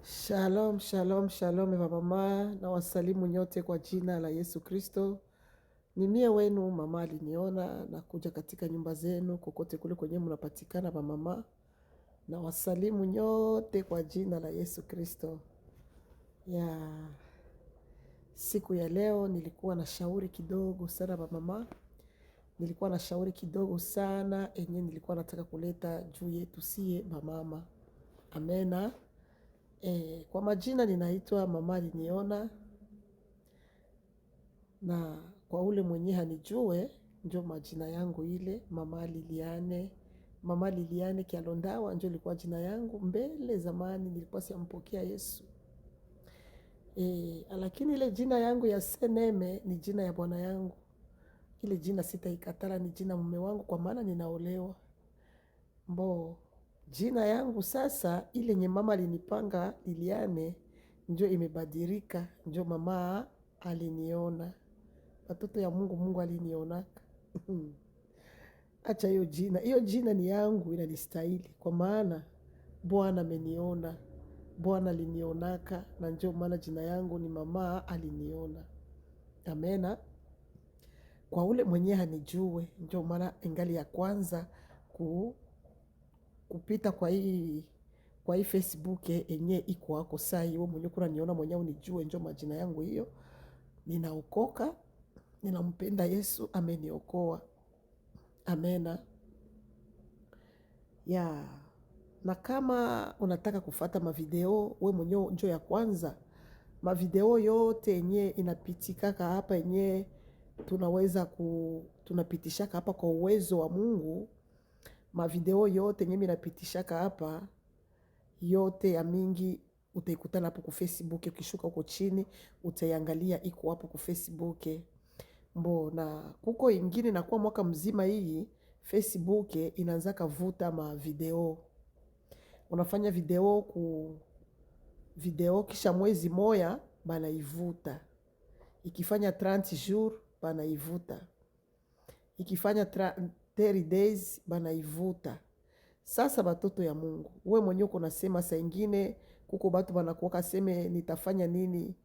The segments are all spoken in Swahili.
Shalom, shalom, shalom mama, na wasalimu nyote kwa jina la Yesu Kristo. Ni mie wenu mama aliniona na kuja katika nyumba zenu kokote kule kwenye mnapatikana mama. Na wasalimu nyote kwa jina la Yesu Kristo. Ya siku ya leo nilikuwa na shauri kidogo sana mama. Nilikuwa na shauri kidogo sana enye nilikuwa nataka kuleta juu yetu sie mama. Amena. Kwa majina ninaitwa mama aliniona, na kwa ule mwenye hanijue njo majina yangu ile mama Liliane. Mama Liliane Kialondawa njo ilikuwa jina yangu mbele zamani nilikuwa siampokea Yesu. Lakini ile jina yangu ya Seneme ni jina ya bwana yangu. Ile jina sitaikatala, ni jina mume wangu kwa maana ninaolewa. Jina yangu sasa ile nye mama alinipanga Liliane njo imebadilika, njo mama aliniona. Watoto ya Mungu, Mungu alinionaka. Acha hiyo jina ni yangu, inanistahili kwa maana Bwana ameniona. Bwana alinionaka na njo maana jina yangu ni mama aliniona. Amena. Kwa ule mwenye hanijue njo maana ingali ya kwanza kupita kwa hii Facebook enye iko wako sai. Wewe mwenye kuna niona mwenye unijue njo majina yangu hiyo. Ninaokoka, ninampenda Yesu, ameniokoa. Amena. Na kama unataka kufata mavideo, we mwenye njo ya kwanza, mavideo yote enye inapitikaka hapa enye tunapitishaka hapa kwa uwezo wa Mungu. Mavideo yote enye minapitishaka hapa yote ya mingi utaikutana hapo ku Facebook. Ukishuka uko chini utaiangalia iko hapo ku Facebook. Na kuko ingine na kwa mwaka mzima hii Facebook inaanzaka vuta ma video. Unafanya video kisha mwezi moya banaivuta. Ikifanya 30 jours banaivuta. Ikifanya 30 days banaivuta. Sasa batoto ya Mungu, we mwenye uko nasema saa ingine kuko batu banakuwa kaseme nitafanya nini,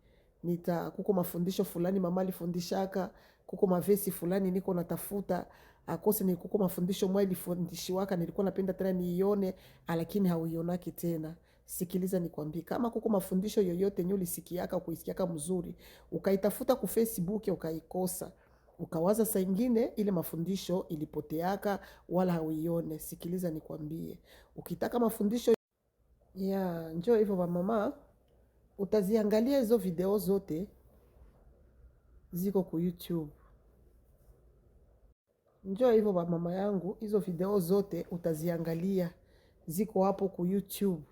kuko mafundisho fulani mama alifundishaka, kuko mavesi fulani niko natafuta, akose ni kuko mafundisho mwa ilifundishiwaka nilikuwa napenda tena niione, lakini hauionaki tena. Sikiliza nikwambie, kama kuko mafundisho yoyote yenye ulisikiaka ukuisikiaka mzuri, ukaitafuta ku Facebook ukaikosa, ukawaza saa ingine ile mafundisho ilipoteaka wala hauione. Sikiliza nikwambie, ukitaka mafundisho ya njoo hivyo wa mama, utaziangalia hizo video zote ziko ku YouTube. Njoo hivyo wa mama yangu, hizo video zote utaziangalia ziko hapo ku YouTube.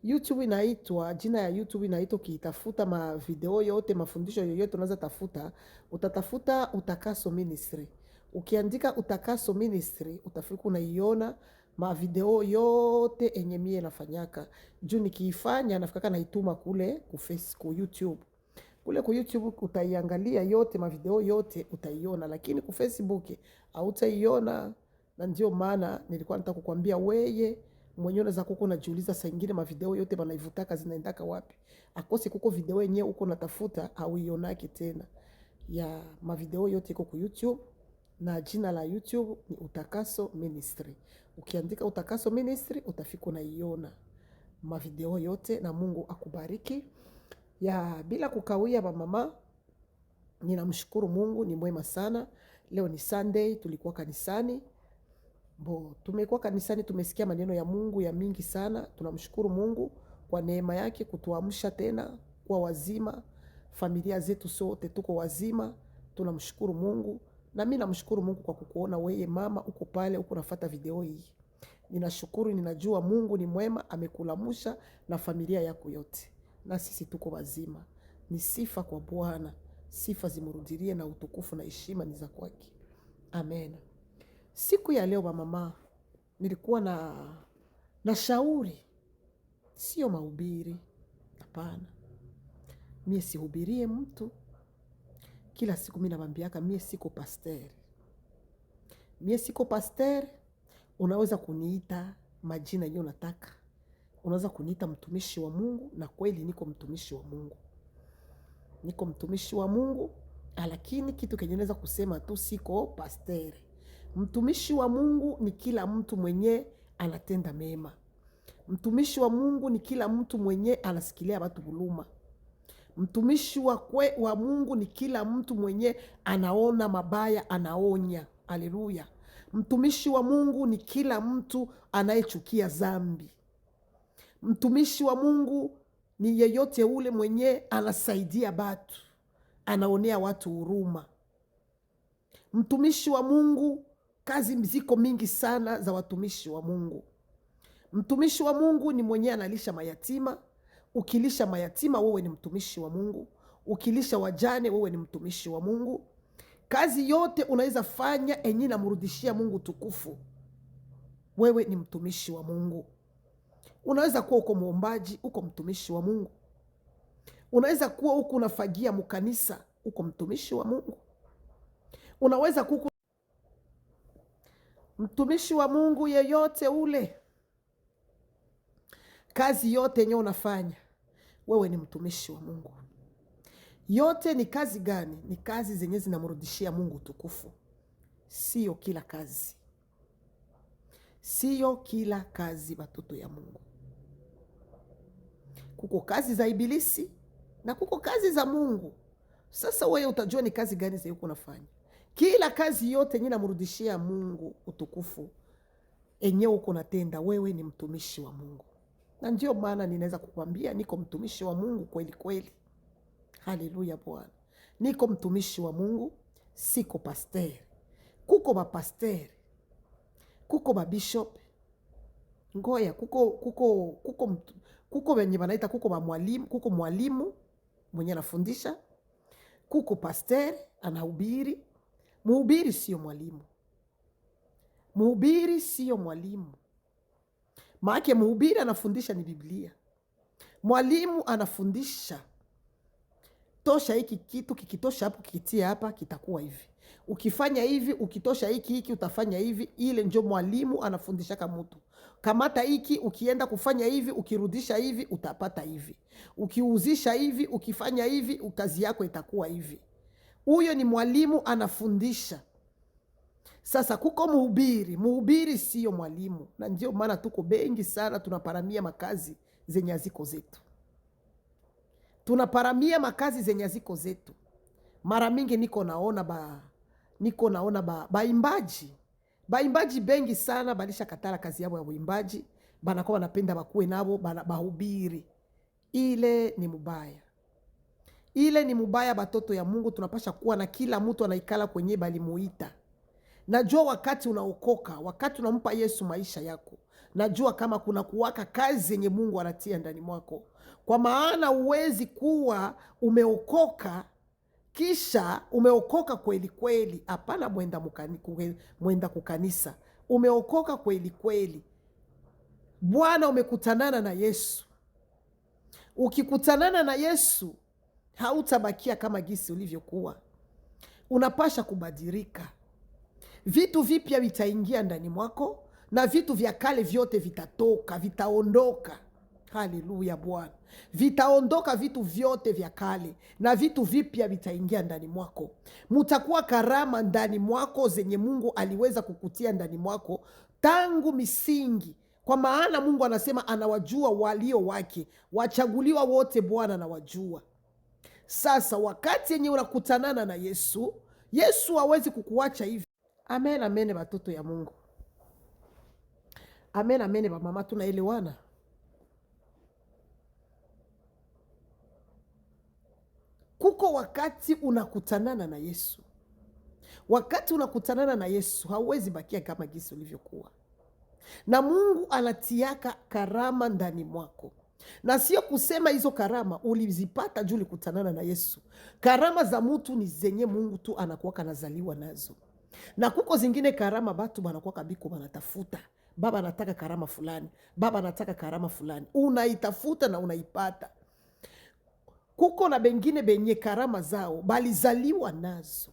YouTube inaitwa, jina ya YouTube inaitwa, ukiitafuta ma video yote, mafundisho yoyote unaweza tafuta, utatafuta Utakaso Ministry. Ukiandika Utakaso Ministry, utafika unaiona ma video yote enye mie nafanyaka. Juu nikiifanya nafikaka naituma kule ku YouTube. Kule ku YouTube utaiangalia yote, ma video yote utaiona, lakini ku Facebook hautaiona. Na ndio maana nilikuwa nataka kukwambia weye mwenye unaweza kuko unajiuliza saa ingine mavideo yote banaivutaka zinaendaka wapi. Akose kuko video yenyewe uko natafuta hauionaki tena. Ya mavideo yote iko ku YouTube, na jina la YouTube ni Utakaso Ministry. Ukiandika Utakaso Ministry utafika unaiona mavideo yote, na Mungu akubariki. Ya bila kukawia mama, ninamshukuru Mungu, ni mwema sana. Leo ni Sunday, tulikuwa kanisani. Tumekuwa kanisani, tumesikia maneno ya Mungu ya mingi sana. Tunamshukuru Mungu kwa neema yake kutuamsha tena kwa wazima. Familia zetu sote tuko wazima. Tunamshukuru Mungu. Na mimi namshukuru Mungu kwa kukuona weye mama uko pale uko nafuata video hii. Ninashukuru, ninajua Mungu ni mwema, amekulamusha na familia yako yote. Na sisi tuko wazima. Ni sifa kwa Bwana. Sifa zimurudirie na utukufu na heshima ni za kwake. Amen. Siku ya leo mama, nilikuwa na shauri, sio mahubiri. Hapana. Mie sihubirie mtu. Kila siku mimi namwambiaka mie siko pasteur. Mie siko pasteur, unaweza kuniita majina yenye unataka. unaweza kuniita mtumishi wa Mungu, na kweli niko mtumishi wa Mungu, niko mtumishi wa Mungu, lakini kitu kenye naweza kusema tu siko pastere. Mtumishi wa Mungu ni kila mtu mwenye anatenda mema. Mtumishi wa Mungu ni kila mtu mwenye anasikilia watu huluma. Mtumishi wa Mungu ni kila mtu mwenye anaona mabaya, anaonya. Haleluya. Mtumishi wa Mungu ni kila mtu anayechukia dhambi. Mtumishi wa Mungu ni yeyote ule mwenye anasaidia watu, anaonea watu huruma. Mtumishi wa Mungu, kazi ziko mingi sana za watumishi wa Mungu. Mtumishi wa Mungu ni mwenye analisha mayatima. Ukilisha mayatima, wewe ni mtumishi wa Mungu. Ukilisha wajane, wewe ni mtumishi wa Mungu. Kazi yote unaweza fanya enyi namrudishia Mungu tukufu, wewe ni mtumishi wa Mungu. Unaweza kuwa uko muombaji, uko mtumishi wa Mungu. Unaweza kuwa uko unafagia mkanisa, uko mtumishi wa Mungu. Unaweza kuwa mtumishi wa Mungu yeyote ule. Kazi yote yenye unafanya, wewe ni mtumishi wa Mungu. Yote ni kazi gani? Ni kazi zenye zinamrudishia Mungu tukufu. Sio kila kazi, sio kila kazi, watoto ya Mungu. Kuko kazi za ibilisi na kuko kazi za Mungu. Sasa wewe utajua ni kazi gani zenye unafanya. Kila kazi yote yenye namrudishia Mungu utukufu, enyewe uko natenda, wewe ni mtumishi wa Mungu. Na ndio maana ninaweza kukwambia niko mtumishi wa Mungu kweli kweli. Haleluya Bwana. Niko mtumishi wa Mungu, siko pasteur. Kuko ba pasteur, kuko ba bishop. Ngoya, kuko wenye wanaita kuko ba mwalimu, kuko mwalimu mwenye anafundisha. Kuko pasteur anahubiri. Mhubiri sio mwalimu. Mhubiri sio mwalimu. Maana mhubiri anafundisha ni Biblia. Mwalimu anafundisha, tosha hiki kitu, kikitosha hapo, kikitia hapa kitakuwa hivi. Ukifanya hivi, ukitosha hiki utafanya hivi. Ile ndio mwalimu anafundisha kama mtu. Kamata hiki, ukienda kufanya hivi, ukirudisha hivi utapata hivi. Ukiuzisha hivi, ukifanya hivi, kazi yako itakuwa hivi. Huyo ni mwalimu anafundisha. Sasa kuko mhubiri. Mhubiri sio mwalimu. Na ndio maana tuko bengi sana tunaparamia makazi zenye ziko zetu. Tunaparamia makazi zenye ziko zetu. Mara mingi niko naona baimbaji bengi sana balisha katala kazi yao ya uimbaji, banakuwa wanapenda bakuwe nabo bahubiri. Ile ni mubaya. Ile ni mubaya, batoto ya Mungu. Tunapasha kuwa na kila mtu anaikala kwenye balimuita. Najua wakati unaokoka, wakati unampa Yesu maisha yako, najua kama kuna kuwaka kazi zenye Mungu anatia ndani mwako. Kwa maana uwezi kuwa umeokoka kisha umeokoka kweli kweli. Hapana, mwenda kukanisa. Umeokoka kweli kweli. Bwana, umekutanana na Yesu. Ukikutanana na Yesu, hautabakia kama gisi ulivyokuwa. Unapasha kubadilika. Vitu vipya vitaingia ndani mwako, na vitu vya kale vyote vitatoka, vitaondoka. Haleluya Bwana. Vitaondoka vitu vyote vya kale, na vitu vipya vitaingia ndani mwako. Mutakuwa karama ndani mwako zenye Mungu aliweza kukutia ndani mwako tangu misingi. Kwa maana Mungu anasema anawajua walio wake, wachaguliwa wote Bwana anawajua. Sasa wakati yenye unakutanana na Yesu, Yesu hawezi kukuacha hivi. Amen, amen, batoto ya Mungu. Amen, amen, bamama, tunaelewana. Kuko wakati unakutanana na Yesu. Wakati unakutanana na Yesu, hauwezi bakia kama gisi ulivyokuwa. Na Mungu anatiaka karama ndani mwako. Na sio kusema hizo karama ulizipata juu ulikutanana na Yesu. Karama za mtu ni zenye Mungu tu anakuwa kanazaliwa nazo. Na kuko zingine karama batu banakuwa kabiko banatafuta. Baba anataka karama fulani, baba anataka karama fulani. Unaitafuta na unaipata. Kuko na bengine benye karama zao balizaliwa nazo.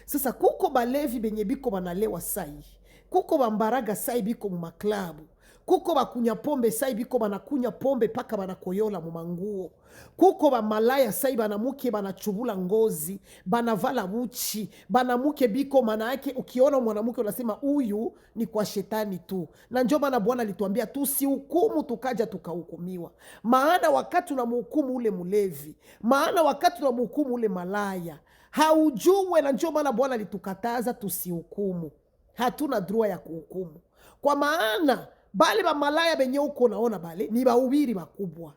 Sasa kuko balevi benye biko banalewa sai. Kuko bambaraga sai biko mu maklabu. kuko bakunya pombe sai biko banakunya pombe paka banakoyola mu manguo. Kuko ba malaya sai banamuke banachubula ngozi, banavala buchi, banamuke biko manake ukiona mwanamke unasema huyu ni kwa shetani tu. Na ndio maana Bwana alituambia tusihukumu tukaja tukahukumiwa. Maana wakati tunamhukumu ule mulevi, maana wakati tunamhukumu ule malaya, haujue. Na ndio maana Bwana alitukataza tusihukumu. Hatuna droit ya kuhukumu. Kwa maana bale ba malaya benye uko naona bale ni bahubiri bakubwa,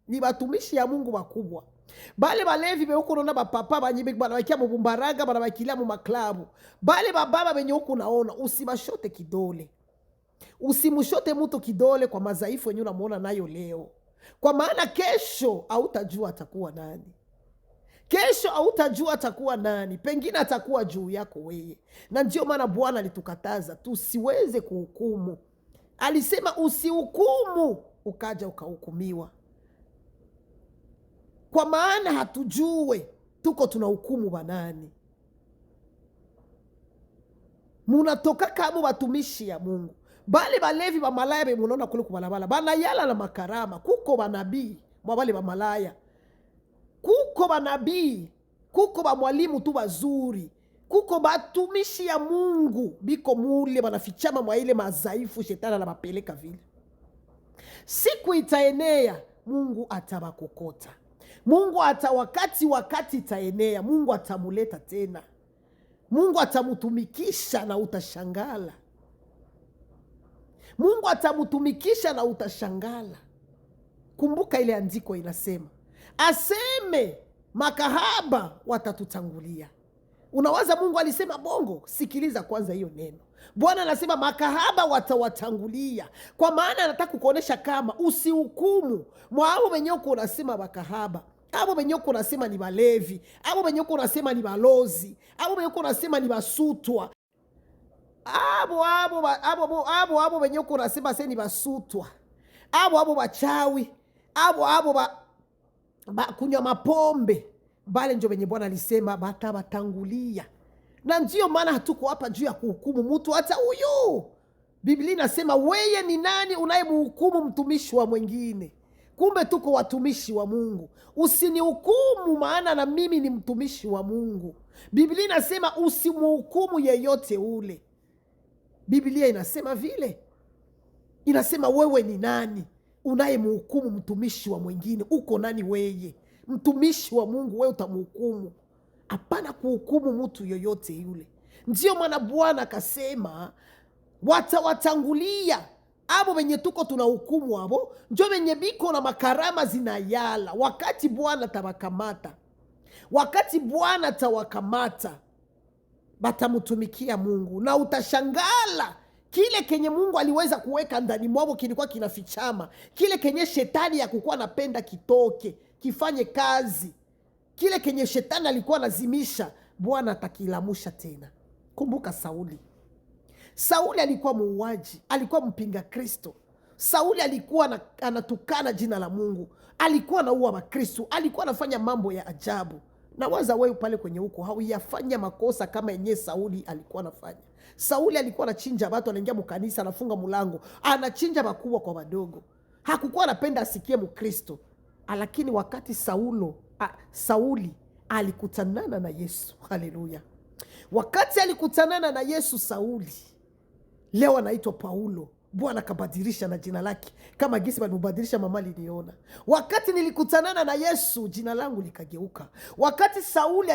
ni batumishi ya Mungu bakubwa. Bale balevi be uko naona bapapa banyibe banabakia mu bumbaraga, banabakilia mu maklabu. Bale bababa benye uko naona usibashote kidole, usimushote mtu kidole kwa madhaifu yenye unamuona nayo leo. Kwa maana kesho hautajua atakuwa nani. Kesho hautajua atakuwa nani, pengine atakuwa juu yako wewe. Na ndio maana Bwana alitukataza tusiweze kuhukumu. Alisema usihukumu ukaja ukahukumiwa. Kwa maana hatujue tuko tunahukumu banani. Munatoka kama watumishi ya Mungu. Bale balevi ba malaya be munaona kule kubalabala banayala na makarama. Kuko banabii mwa bale ba malaya, kuko banabii, kuko ba mwalimu tu bazuri, kuko batumishi ya Mungu biko mule banafichama mwa ile mazaifu shetani na bapeleka vile. Siku itaenea, Mungu atabakokota. Mungu wakati itaenea, Mungu atamuleta tena. Mungu atamutumikisha na utashangala. Mungu atamutumikisha na utashangala. Kumbuka ile andiko inasema, aseme makahaba watatutangulia. Unawaza Mungu alisema bongo? Sikiliza kwanza hiyo neno. Bwana anasema makahaba watawatangulia. Kwa maana anataka kukuonesha kama usihukumu mwao wenye uko unasema makahaba, abo wenye uko unasema ni balevi, abo wenye uko unasema ni balozi, abo wenye uko unasema ni basutwa, abo wenye uko unasema sasa ni basutwa, abo bachawi, abo kunywa mapombe, bale ndio wenye Bwana alisema batawatangulia. Na ndio maana hatuko hapa juu ya kuhukumu mtu hata huyu. Biblia inasema wewe ni nani unayemhukumu mtumishi wa mwingine? Kumbe tuko watumishi wa Mungu. Usinihukumu maana na mimi ni mtumishi wa Mungu. Biblia inasema usimhukumu yeyote ule. Biblia inasema vile. Inasema wewe ni nani unayemhukumu mtumishi wa mwingine? Uko nani wewe? Mtumishi wa Mungu wewe utamhukumu? Hapana kuhukumu mtu yoyote yule. Ndio maana Bwana akasema watawatangulia. Abo wenye tuko tunahukumu abo ndio wenye biko na makarama zinayala. Wakati Bwana tawakamata, wakati Bwana tawakamata, batamutumikia Mungu. Na utashangala kile kenye Mungu aliweza kuweka ndani mwao kilikuwa kinafichama. Kile kenye shetani ya kukuwa napenda kitoke, kifanye kazi. Kile kenye shetani alikuwa lazimisha, Bwana atakilamusha tena. Kumbuka Sauli. Sauli alikuwa muuaji, alikuwa mpinga Kristo. Sauli alikuwa anatukana jina la Mungu, alikuwa anaua Wakristo, alikuwa anafanya mambo ya ajabu. Na waza wewe pale kwenye huko hauyafanya makosa kama yenye Sauli alikuwa anafanya. Sauli alikuwa anachinja watu, anaingia mkanisa, anafunga mlango, anachinja wakubwa kwa wadogo. Hakukuwa anapenda asikie Mkristo. Lakini wakati Sauli alikutanana na Yesu, haleluya. Wakati alikutanana na Yesu Sauli, leo anaitwa Paulo. Bwana kabadilisha na jina lake kama gisi balimubadilisha mama aliniona. Wakati nilikutanana na Yesu, jina langu likageuka. Wakati Sauli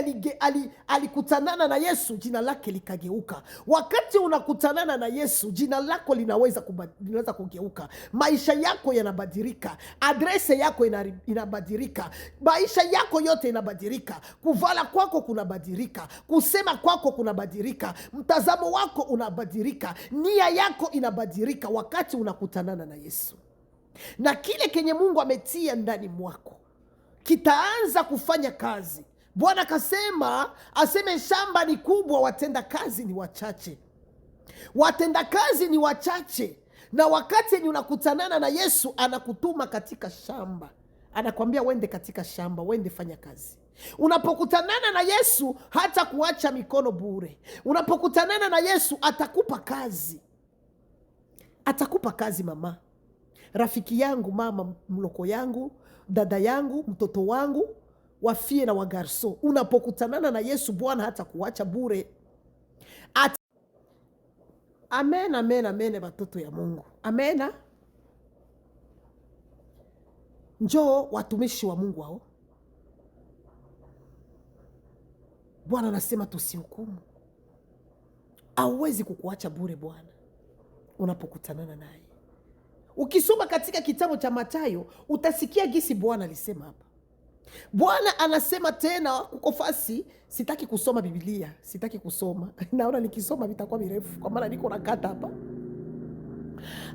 alikutanana na Yesu, jina lake likageuka. Wakati unakutanana na Yesu, jina lako linaweza kugeuka. Maisha yako yanabadilika, adrese yako inabadilika, maisha yako yote inabadilika. Kuvala kwako kunabadilika, kusema kwako kunabadilika, mtazamo wako unabadilika, nia yako inabadilika wakati unakutanana na Yesu. Na kile kenye Mungu ametia ndani mwako kitaanza kufanya kazi. Bwana kasema, aseme shamba ni kubwa, watenda kazi ni wachache. Watenda kazi ni wachache. Na wakati yenye unakutanana na Yesu, anakutuma katika shamba. Anakwambia wende katika shamba, wende fanya kazi. Unapokutanana na Yesu, hata kuacha mikono bure. Unapokutanana na Yesu, atakupa kazi. Atakupa kazi mama, rafiki yangu, mama mloko yangu, dada yangu, mtoto wangu, wafie na wagarso, unapokutanana na Yesu, Bwana hata kuacha bure. Amen, amen, amen, batoto ya Mungu. Amena. Njoo watumishi wa Mungu hao. Bwana anasema tusihukumu. Hauwezi kukuacha bure Bwana unapokutanana naye. Ukisoma katika kitabu cha Mathayo utasikia gisi Bwana alisema hapa. Bwana anasema tena, kuko fasi, sitaki kusoma Biblia, sitaki kusoma. Naona nikisoma vitakuwa virefu kwa maana niko nakata hapa.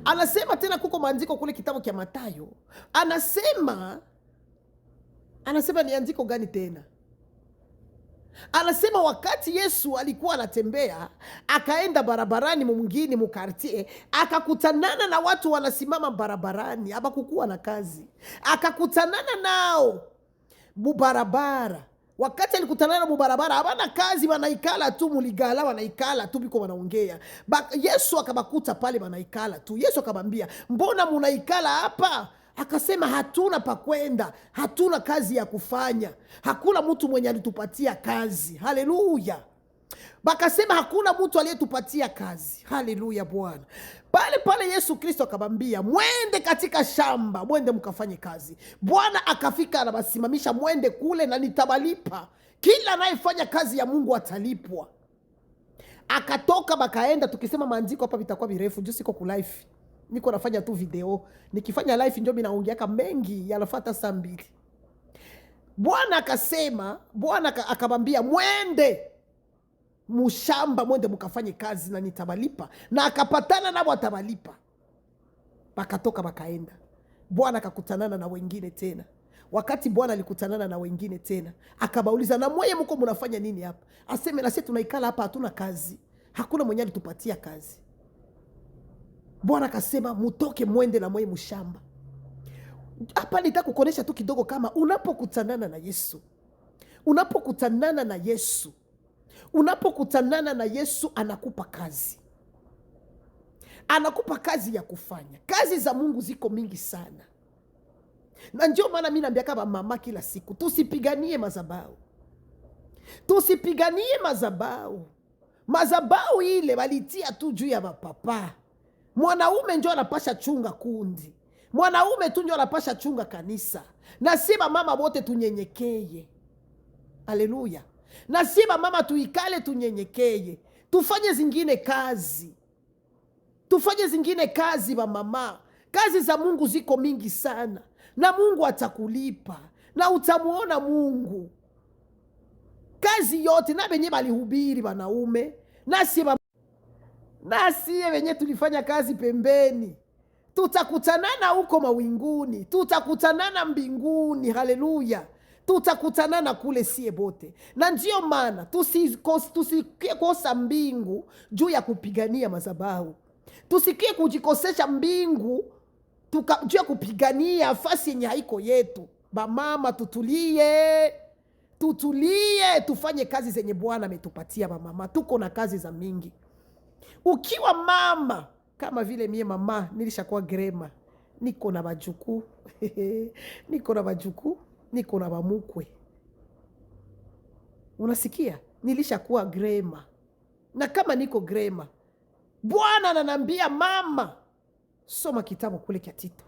Anasema tena, kuko maandiko kule kitabu cha Mathayo. Anasema ni andiko gani tena? Anasema wakati Yesu alikuwa anatembea, akaenda barabarani mwingine mukartie, akakutanana na watu wanasimama barabarani, habakukuwa na kazi. Akakutanana nao mubarabara. Wakati alikutanana mubarabara, habana kazi, wanaikala tu muligala, wanaikala tu biko wanaongea. Yesu akabakuta pale wanaikala tu. Yesu akamwambia, mbona munaikala hapa? Akasema, hatuna pa kwenda, hatuna kazi ya kufanya, hakuna mtu mwenye alitupatia kazi. Haleluya! Bakasema hakuna mtu aliyetupatia kazi. Haleluya Bwana. Pale pale Yesu Kristo akamwambia, mwende katika shamba, mwende mkafanye kazi. Bwana akafika anabasimamisha, mwende kule na nitabalipa. Kila anayefanya kazi ya Mungu atalipwa. Akatoka bakaenda. Tukisema maandiko hapa vitakuwa virefu, juu siko ku live. Niko nafanya tu video. Nikifanya live ndio mimi naongeaka mengi yanafuata saa 2. Bwana akasema, Bwana akamwambia, mwende mushamba, mwende mukafanye kazi na nitabalipa. Na akapatana nabo atabalipa. Bakatoka bakaenda. Bwana akakutanana na wengine tena. Wakati Bwana alikutanana na wengine tena, akabauliza, na mweye mko mnafanya nini hapa? Aseme, na sisi tunaikala hapa, hatuna kazi, hakuna mwenye alitupatia kazi. Bwana akasema, mutoke mwende na mweye mushamba. Hapa nitaka kukuonesha tu kidogo kama unapokutanana na Yesu, unapokutanana na Yesu, unapokutanana na Yesu, anakupa kazi, anakupa kazi ya kufanya. Kazi za Mungu ziko mingi sana, na ndio maana mimi naambia kama mama kila siku, tusipiganie madhabahu, tusipiganie madhabahu. Madhabahu ile walitia tu juu ya mapapa. Mwanaume ndio anapasha chunga kundi, mwanaume tu ndio anapasha chunga kanisa, na si mama wote tunyenyekeye. Haleluya. Na si mama tuikale tunyenyekeye, tufanye zingine kazi, tufanye zingine kazi. Mama, kazi za Mungu ziko mingi sana, na Mungu atakulipa na utamuona Mungu. Kazi yote na benye balihubiri wanaume, nasiye wenye tulifanya kazi pembeni, tutakutanana huko mawinguni, tutakutanana mbinguni. Haleluya. Tutakutanana kule sie bote. Na ndio maana tusikie kosa mbingu juu ya kupigania madhabahu. Tusikie kujikosesha mbingu juu ya kupigania fasi yenye haiko yetu. Bamama, tutulie, tutulie, tufanye kazi zenye Bwana ametupatia. Bamama, tuko na kazi za mingi. Ukiwa mama kama vile mie mama, nilishakuwa grema, niko na bajuku niko na bajuku, niko na bamukwe. Unasikia? Nilishakuwa grema. Na kama niko grema, Bwana ananiambia, mama, soma kitabu kule cha Tito.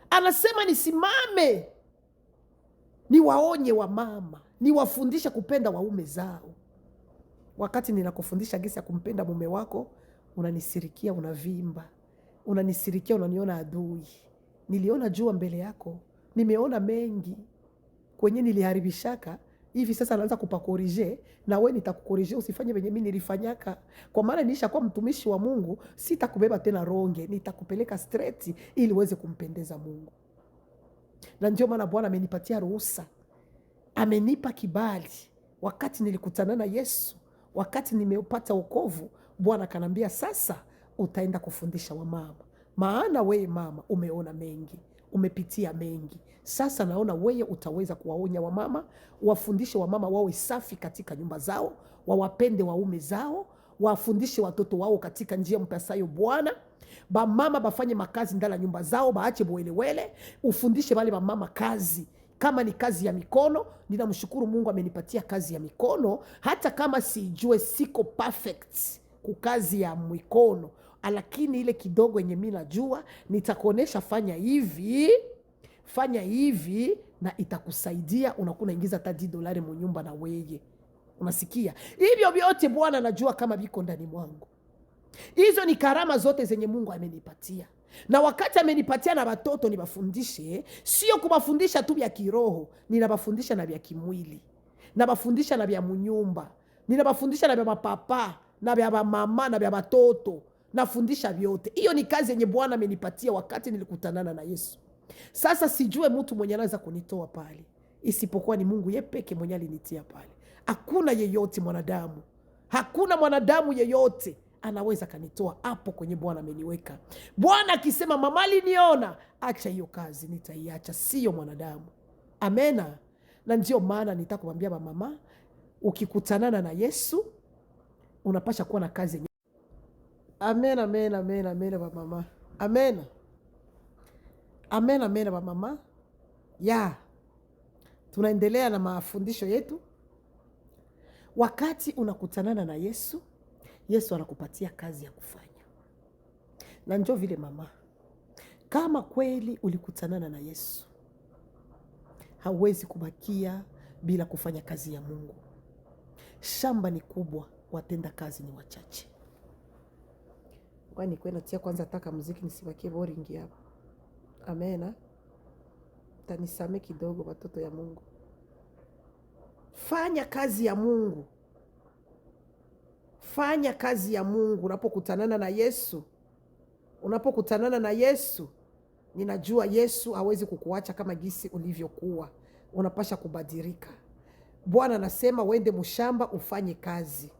Anasema nisimame, niwaonye wa mama, niwafundisha kupenda waume zao. Wakati ninakufundisha gisi ya kumpenda mume wako, unanisirikia, unavimba, unanisirikia, unaniona adui. Niliona jua mbele yako, nimeona mengi kwenye niliharibishaka. Hivi sasa naanza kupakorije, na we nitakukorije, usifanye venye mimi nilifanyaka. Kwa maana nilishakuwa mtumishi wa Mungu, sitakubeba tena ronge, nitakupeleka straight ili uweze kumpendeza Mungu. Na ndio maana Bwana amenipatia ruhusa, amenipa kibali. Wakati nilikutana na Yesu, wakati nimeupata wokovu, Bwana kanambia, sasa utaenda kufundisha wamama. Maana wewe mama umeona mengi, umepitia mengi. Sasa naona wewe utaweza kuwaonya wamama, wafundishe wamama wawe safi katika nyumba zao, wawapende waume zao, wafundishe watoto wao katika njia mpasayo Bwana. Bamama bafanye makazi ndala nyumba zao, baache bwelewele. Ufundishe wale bamama kazi, kama ni kazi ya mikono. Ninamshukuru Mungu amenipatia kazi ya mikono, hata kama sijue, siko perfect kukazi ya mikono, lakini ile kidogo yenye mimi najua nitakuonesha, fanya hivi, fanya hivi, na itakusaidia. Unakuwa unaingiza hata $10 mnyumba na weye. Unasikia? Hivyo vyote Bwana anajua kama viko ndani mwangu. Hizo ni karama zote zenye Mungu amenipatia. Na wakati amenipatia na watoto nibafundishe, sio kubafundisha tu vya kiroho, ninabafundisha na vya kimwili. Nabafundisha na vya mnyumba. Ninabafundisha na vya mapapa, na vya mama, na vya watoto. Nafundisha vyote. Hiyo ni kazi yenye Bwana amenipatia wakati nilikutanana na Yesu. Sasa sijue mtu mwenye anaweza kunitoa pale, isipokuwa ni Mungu yepeke mwenye alinitia pale. Hakuna yeyote mwanadamu, hakuna mwanadamu yeyote anaweza kanitoa hapo kwenye Bwana ameniweka. Bwana akisema mama aliniona, acha hiyo kazi, nitaiacha, sio mwanadamu. Amena. Na ndio maana nitakwambia mama, ukikutanana na Yesu unapasha kuwa na kazi yenyewe. Amen, amen, amen, amen mama. Amen. Amen, amen mama. Ya. Tunaendelea na mafundisho yetu. Wakati unakutanana na Yesu, Yesu anakupatia kazi ya kufanya. Na njoo vile mama, kama kweli ulikutanana na Yesu, hauwezi kubakia bila kufanya kazi ya Mungu. Shamba ni kubwa, watenda kazi ni wachache. Kwani kwenda tia kwanza taka muziki nisibakie boring hapa. Amena. Tanisame kidogo watoto ya Mungu. Fanya kazi ya Mungu. Fanya kazi ya Mungu unapokutanana na Yesu. Unapokutanana na Yesu, ninajua Yesu hawezi kukuacha kama gisi ulivyokuwa. Unapasha kubadilika. Bwana anasema wende mshamba ufanye kazi.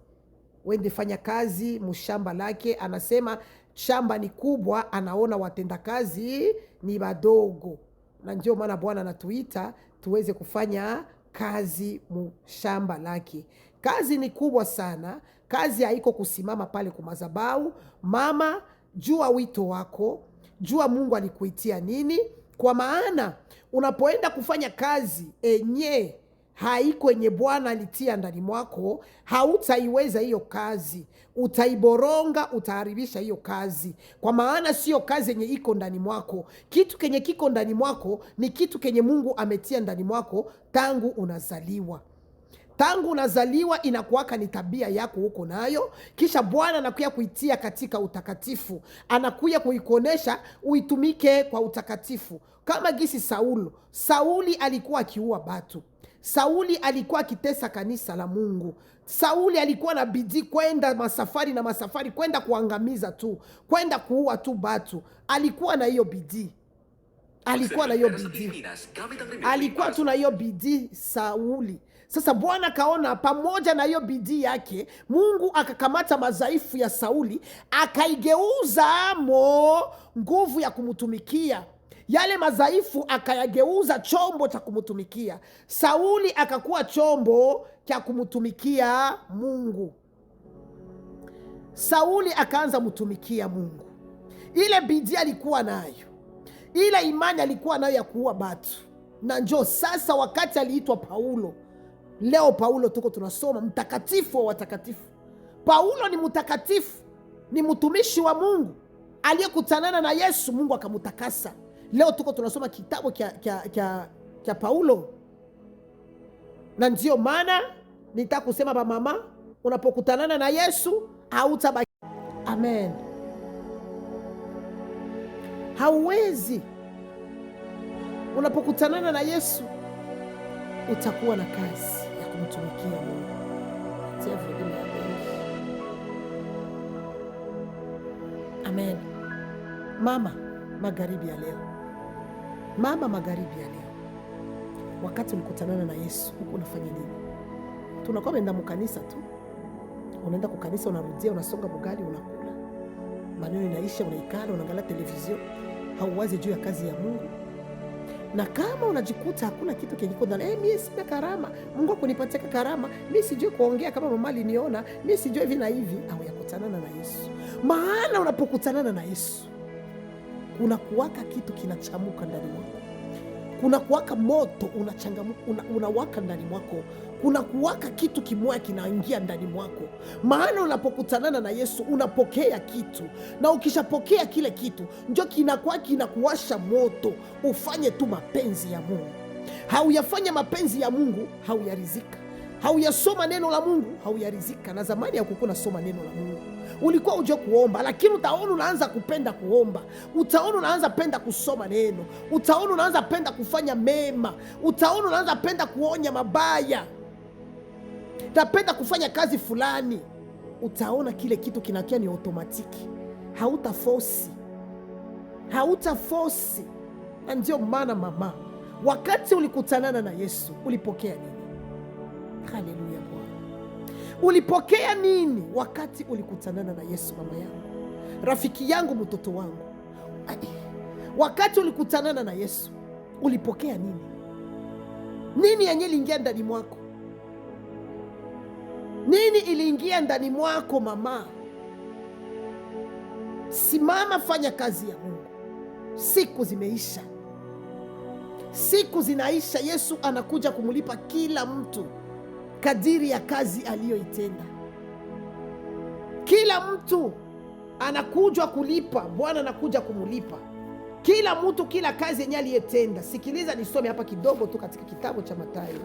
Wende fanya kazi mshamba lake. Anasema shamba ni kubwa, anaona watenda kazi ni wadogo. Na ndio maana Bwana anatuita tuweze kufanya kazi mshamba lake. Kazi ni kubwa sana. Kazi haiko kusimama pale kumazabau. Mama, jua wito wako. Jua Mungu alikuitia nini. Kwa maana unapoenda kufanya kazi enye haiko yenye Bwana alitia ndani mwako, hautaiweza hiyo kazi. Utaiboronga, utaharibisha hiyo kazi. Kwa maana sio kazi yenye iko ndani mwako. Kitu kenye kiko ndani mwako ni kitu kenye Mungu ametia ndani mwako tangu unazaliwa. Tangu unazaliwa inakuwaka ni tabia yako huko nayo. Kisha Bwana anakuya kuitia katika utakatifu. Anakuya kuikonesha uitumike kwa utakatifu. Kama gisi Sauli alikuwa akiua batu. Sauli alikuwa akitesa kanisa la Mungu. Sauli alikuwa na bidii kwenda masafari na masafari, kwenda kuangamiza tu, kwenda kuua tu batu. Alikuwa na hiyo bidii. Alikuwa na hiyo bidii. Alikuwa tu na hiyo bidii Sauli. Sasa Bwana kaona pamoja na hiyo bidii yake, Mungu akakamata madhaifu ya Sauli, akaigeuza nguvu ya kumtumikia. Yale madhaifu akayageuza chombo cha kumtumikia. Sauli akakuwa chombo cha kumtumikia Mungu. Sauli akaanza mtumikia Mungu. Ile bidii alikuwa nayo, ile imani alikuwa nayo ya kuua batu. Na njoo sasa wakati aliitwa Paulo. Leo Paulo tuko tunasoma mtakatifu wa watakatifu. Paulo ni mtakatifu, ni mtumishi wa Mungu aliyekutanana na Yesu, Mungu akamutakasa. Leo tuko tunasoma kitabu kya Paulo. Na ndio maana nitaka kusema ba mama, unapokutanana na Yesu hautabaki. Amen. Hauwezi. Unapokutanana na Yesu utakuwa na kazi ya kumtumikia Mungu. Amen. Mama magharibi ya leo. Mama magharibi ya leo. Wakati ulikutanana na Yesu, huko unafanya nini? Tunakuwa unaenda mkanisa tu. Unaenda kwa kanisa, unarudia, unasonga bugali, unakula. Maneno inaisha, unaikala, unaangalia televizio. Hauwazi juu ya kazi ya Mungu. Na kama unajikuta hakuna kitu kiko ndani, mimi sina karama, Mungu akunipatia karama, mimi sijui kuongea kama mama aliniona, mimi sijui hivi na hivi, au yakutanana na Yesu. Maana unapokutanana na Yesu, kuna kuwaka kitu kinachamuka ndani mwako, kuna kuwaka moto unawaka ndani mwako, kuna kuwaka kitu kimoya kinaingia ndani mwako. Maana unapokutanana na Yesu unapokea kitu, na ukishapokea kile kitu ndio kinakuwa kinakuwasha moto ufanye tu mapenzi ya Mungu. Hauyafanya mapenzi ya Mungu hauyarizika, hauyasoma neno la Mungu hauyarizika. Na zamani hakukuwa nasoma neno la Mungu, ulikuwa ujue kuomba, lakini utaona unaanza kupenda kuomba, utaona unaanza penda kusoma neno, utaona unaanza penda kufanya mema, utaona unaanza penda kuonya mabaya, utapenda kufanya kazi fulani. Utaona kile kitu kinakia ni automatiki, hautafosi. Na ndio maana mama, wakati ulikutanana na Yesu ulipokea nini? Haleluya Bwana. Ulipokea nini wakati ulikutanana na Yesu? Mama yangu, rafiki yangu, mtoto wangu, wakati ulikutanana na Yesu ulipokea nini? Nini yenye iliingia ndani mwako? Nini iliingia ndani mwako mama? Simama, fanya kazi ya Mungu. Siku zimeisha, siku zinaisha. Yesu anakuja kumlipa kila mtu kadiri ya kazi aliyoitenda. Kila mtu anakuja kulipa, Bwana anakuja kumulipa kila mtu kila kazi yenye aliyetenda. Sikiliza nisome hapa kidogo tu katika kitabu cha Mathayo.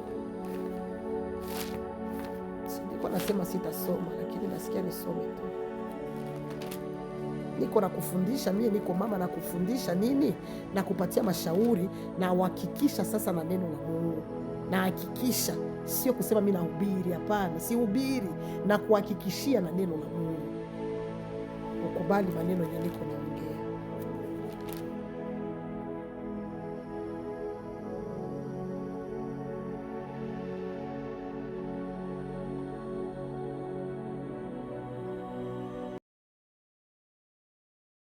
Nilikuwa nasema sitasoma, lakini nasikia nisome tu. Niko na kufundisha, mie niko mama na kufundisha nini, na kupatia mashauri, na uhakikisha sasa na neno la Mungu. Na hakikisha, sio kusema mimi nahubiri, hapana, si hubiri, na kuhakikishia na neno la Mungu. Ukubali maneno yenye niko na